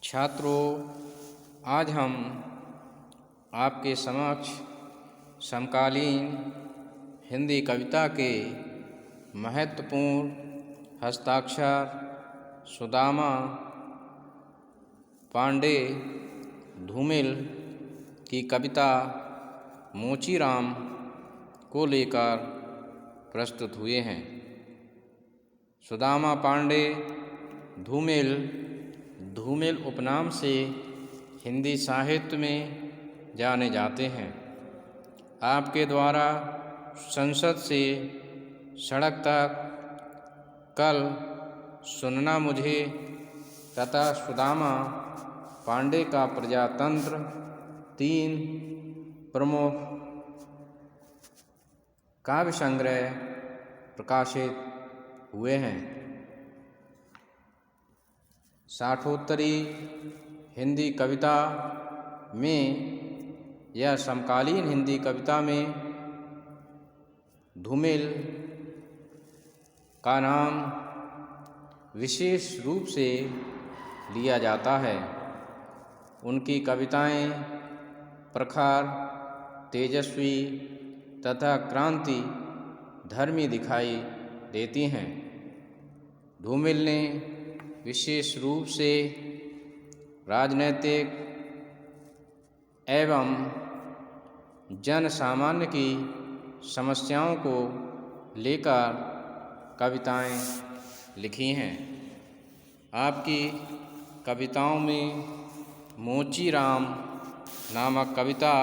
छात्रों, आज हम आपके समक्ष समकालीन हिंदी कविता के महत्वपूर्ण हस्ताक्षर सुदामा पांडे धूमिल की कविता मोचीराम को लेकर प्रस्तुत हुए हैं। सुदामा पांडे धूमिल उपनाम से हिंदी साहित्य में जाने जाते हैं। आपके द्वारा संसद से सड़क तक कल सुनना मुझे तथा सुदामा पांडे का प्रजातंत्र 3 प्रमुख काव्य संग्रह प्रकाशित हुए हैं। साठोत्तरी हिंदी कविता में या समकालीन हिंदी कविता में धूमिल का नाम विशेष रूप से लिया जाता है। उनकी कविताएं प्रखर, तेजस्वी तथा क्रांति धर्मी दिखाई देती हैं। धूमिल ने विशेष रूप से राजनैतिक एवं जन सामान्य की समस्याओं को लेकर कविताएं लिखी हैं। आपकी कविताओं में मोचीराम नामक कविता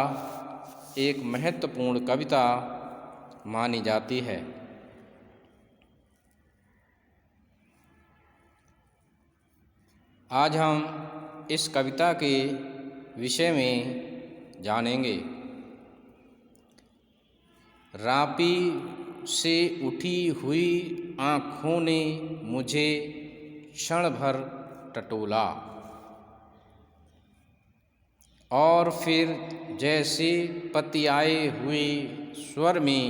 एक महत्वपूर्ण कविता मानी जाती है। आज हम इस कविता के विषय में जानेंगे। रापी से उठी हुई आँखों ने मुझे क्षण भर टटोला और फिर जैसे पतियाए हुए स्वर में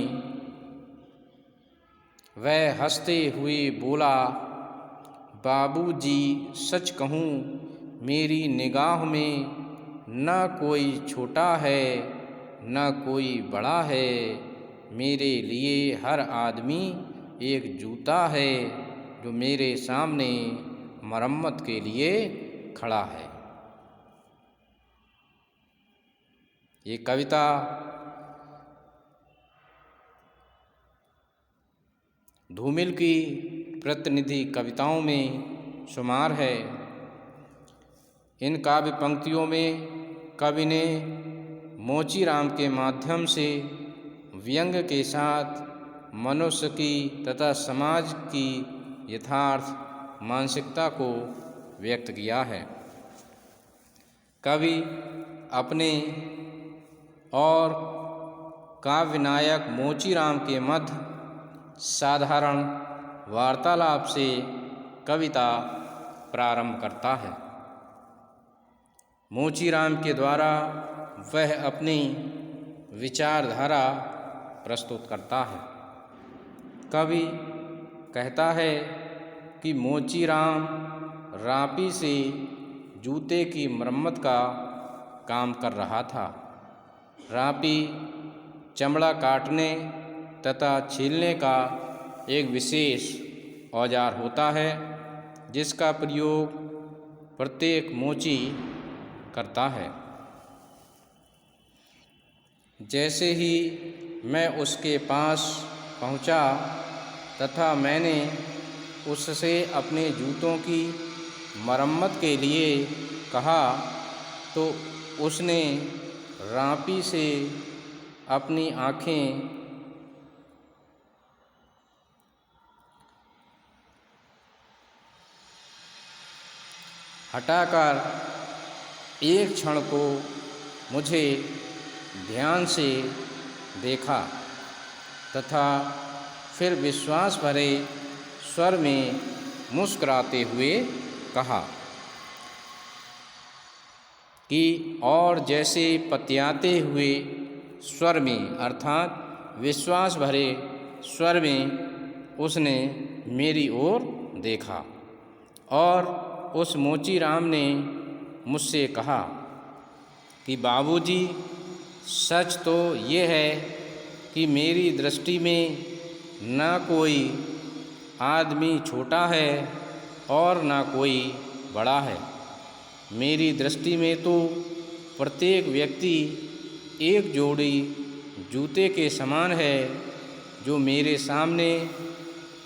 वह हंसते हुए बोला, बाबूजी सच कहूँ मेरी निगाह में न कोई छोटा है न कोई बड़ा है, मेरे लिए हर आदमी एक जूता है जो मेरे सामने मरम्मत के लिए खड़ा है। ये कविता धूमिल की प्रतिनिधि कविताओं में शुमार है। इन काव्य पंक्तियों में कवि ने मोचीराम के माध्यम से व्यंग के साथ मनुष्य की तथा समाज की यथार्थ मानसिकता को व्यक्त किया है। कवि अपने और काव्य नायक मोचीराम के मध्य साधारण वार्तालाप से कविता प्रारंभ करता है। मोचीराम के द्वारा वह अपनी विचारधारा प्रस्तुत करता है। कवि कहता है कि मोचीराम रापी से जूते की मरम्मत का काम कर रहा था। रापी चमड़ा काटने तथा छीलने का एक विशेष औजार होता है जिसका प्रयोग प्रत्येक मोची करता है। जैसे ही मैं उसके पास पहुंचा तथा मैंने उससे अपने जूतों की मरम्मत के लिए कहा तो उसने रापी से अपनी आँखें हटाकर एक क्षण को मुझे ध्यान से देखा तथा फिर विश्वास भरे स्वर में मुस्कुराते हुए कहा कि और जैसे पतियाते हुए स्वर में अर्थात विश्वास भरे स्वर में उसने मेरी ओर देखा और उस मोचीराम ने मुझसे कहा कि बाबूजी, सच तो ये है कि मेरी दृष्टि में न कोई आदमी छोटा है और न कोई बड़ा है। मेरी दृष्टि में तो प्रत्येक व्यक्ति एक जोड़ी जूते के समान है, जो मेरे सामने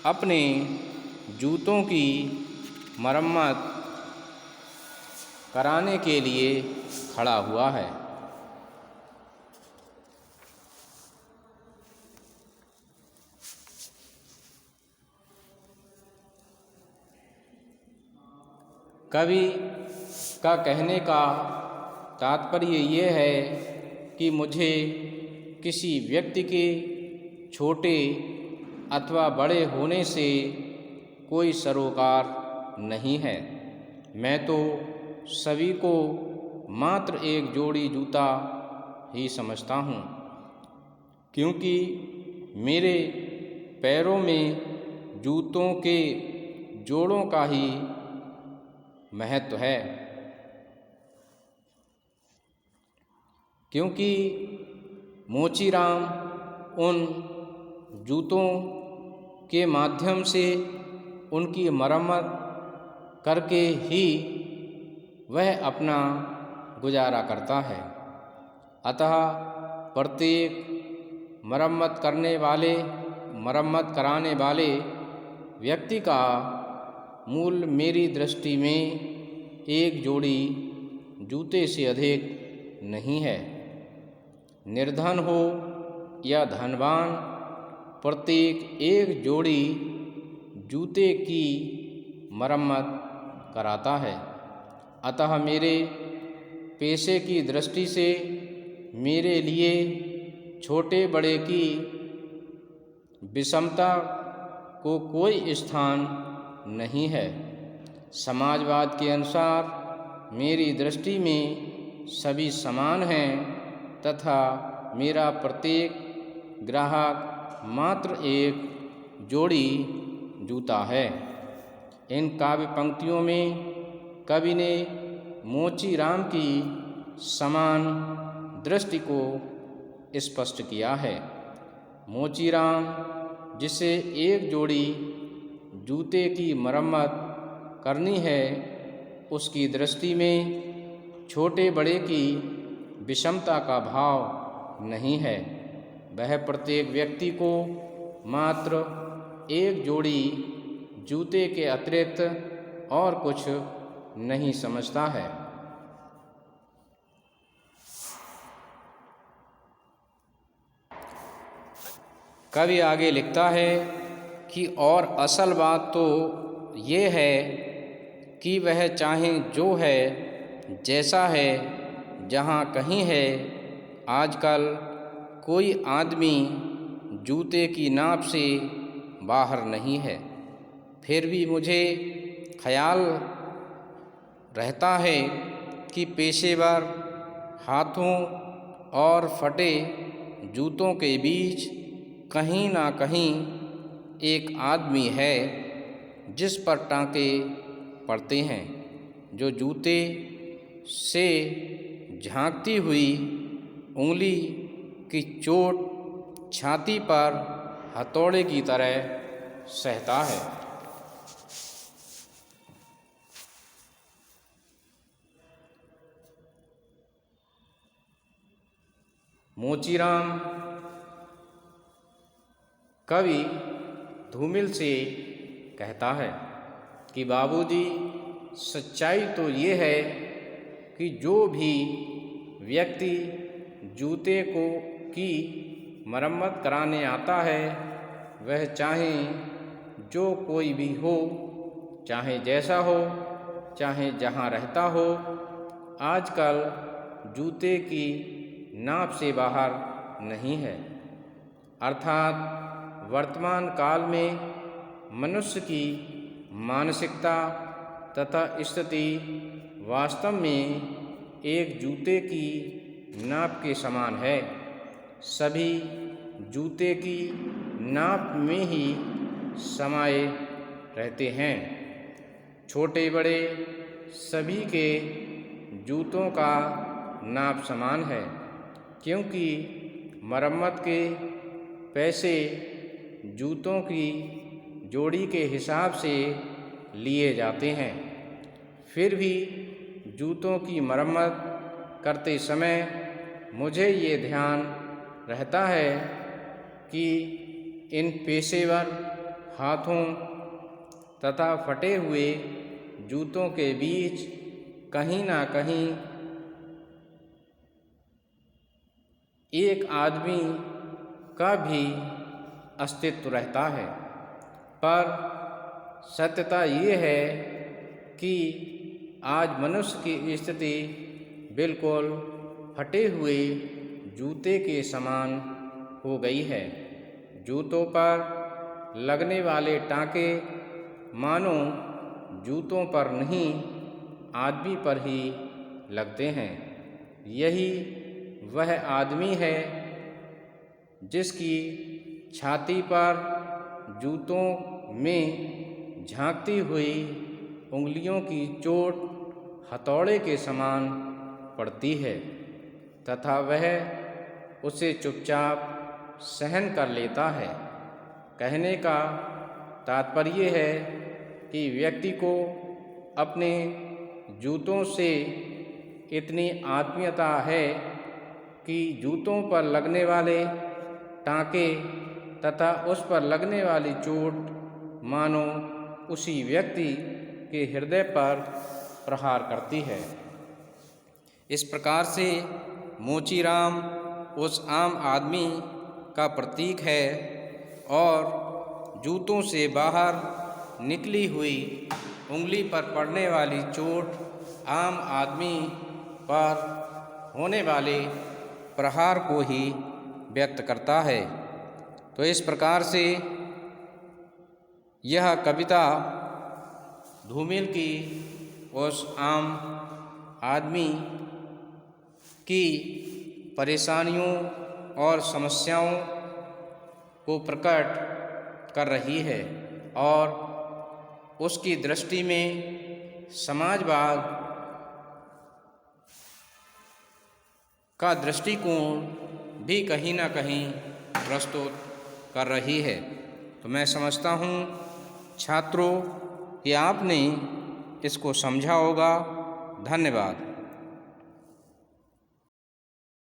अपने जूतों की मरम्मत कराने के लिए खड़ा हुआ है। कवि का कहने का तात्पर्य ये है कि मुझे किसी व्यक्ति के छोटे अथवा बड़े होने से कोई सरोकार नहीं है। मैं तो सभी को मात्र एक जोड़ी जूता ही समझता हूँ, क्योंकि मेरे पैरों में जूतों के जोड़ों का ही महत्व है। क्योंकि मोचीराम उन जूतों के माध्यम से उनकी मरम्मत करके ही वह अपना गुजारा करता है। अतः प्रत्येक मरम्मत कराने वाले व्यक्ति का मूल मेरी दृष्टि में एक जोड़ी जूते से अधिक नहीं है। निर्धन हो या धनवान, प्रत्येक एक जोड़ी जूते की मरम्मत कराता है। अतः मेरे पेशे की दृष्टि से मेरे लिए छोटे बड़े की विषमता को कोई स्थान नहीं है। समाजवाद के अनुसार मेरी दृष्टि में सभी समान हैं तथा मेरा प्रत्येक ग्राहक मात्र एक जोड़ी जूता है। इन काव्य पंक्तियों में कवि ने मोचीराम की समान दृष्टि को स्पष्ट किया है। मोचीराम, जिसे एक जोड़ी जूते की मरम्मत करनी है, उसकी दृष्टि में छोटे बड़े की विषमता का भाव नहीं है। वह प्रत्येक व्यक्ति को मात्र एक जोड़ी जूते के अतिरिक्त और कुछ नहीं समझता है। कवि आगे लिखता है कि और असल बात तो ये है कि वह चाहे जो है, जैसा है, जहाँ कहीं है, आजकल कोई आदमी जूते की नाप से बाहर नहीं है। फिर भी मुझे ख्याल रहता है कि पेशेवर हाथों और फटे जूतों के बीच कहीं ना कहीं एक आदमी है जिस पर टाँके पड़ते हैं, जो जूते से झांकती हुई उंगली की चोट छाती पर हथौड़े की तरह सहता है। मोचीराम कवि धूमिल से कहता है कि बाबूजी, सच्चाई तो ये है कि जो भी व्यक्ति जूते की मरम्मत कराने आता है, वह चाहे जो कोई भी हो, चाहे जैसा हो, चाहे जहाँ रहता हो, आजकल जूते की नाप से बाहर नहीं है। अर्थात वर्तमान काल में मनुष्य की मानसिकता तथा स्थिति वास्तव में एक जूते की नाप के समान है। सभी जूते की नाप में ही समाये रहते हैं। छोटे बड़े सभी के जूतों का नाप समान है, क्योंकि मरम्मत के पैसे जूतों की जोड़ी के हिसाब से लिए जाते हैं। फिर भी जूतों की मरम्मत करते समय मुझे ये ध्यान रहता है कि इन पेशेवर हाथों तथा फटे हुए जूतों के बीच कहीं ना कहीं एक आदमी का भी अस्तित्व रहता है। पर सत्यता ये है कि आज मनुष्य की स्थिति बिल्कुल फटे हुए जूते के समान हो गई है। जूतों पर लगने वाले टाँके मानो जूतों पर नहीं, आदमी पर ही लगते हैं। यही वह आदमी है जिसकी छाती पर जूतों में झांकती हुई उंगलियों की चोट हथौड़े के समान पड़ती है तथा वह उसे चुपचाप सहन कर लेता है। कहने का तात्पर्य है कि व्यक्ति को अपने जूतों से इतनी आत्मीयता है कि जूतों पर लगने वाले टाँके तथा उस पर लगने वाली चोट मानो उसी व्यक्ति के हृदय पर प्रहार करती है। इस प्रकार से मोचीराम उस आम आदमी का प्रतीक है और जूतों से बाहर निकली हुई उंगली पर पड़ने वाली चोट आम आदमी पर होने वाले प्रहार को ही व्यक्त करता है। तो इस प्रकार से यह कविता धूमिल की उस आम आदमी की परेशानियों और समस्याओं को प्रकट कर रही है और उसकी दृष्टि में समाजवाद का दृष्टिकोण भी कहीं ना कहीं प्रस्तुत कर रही है। तो मैं समझता हूँ छात्रों कि आपने इसको समझा होगा। धन्यवाद।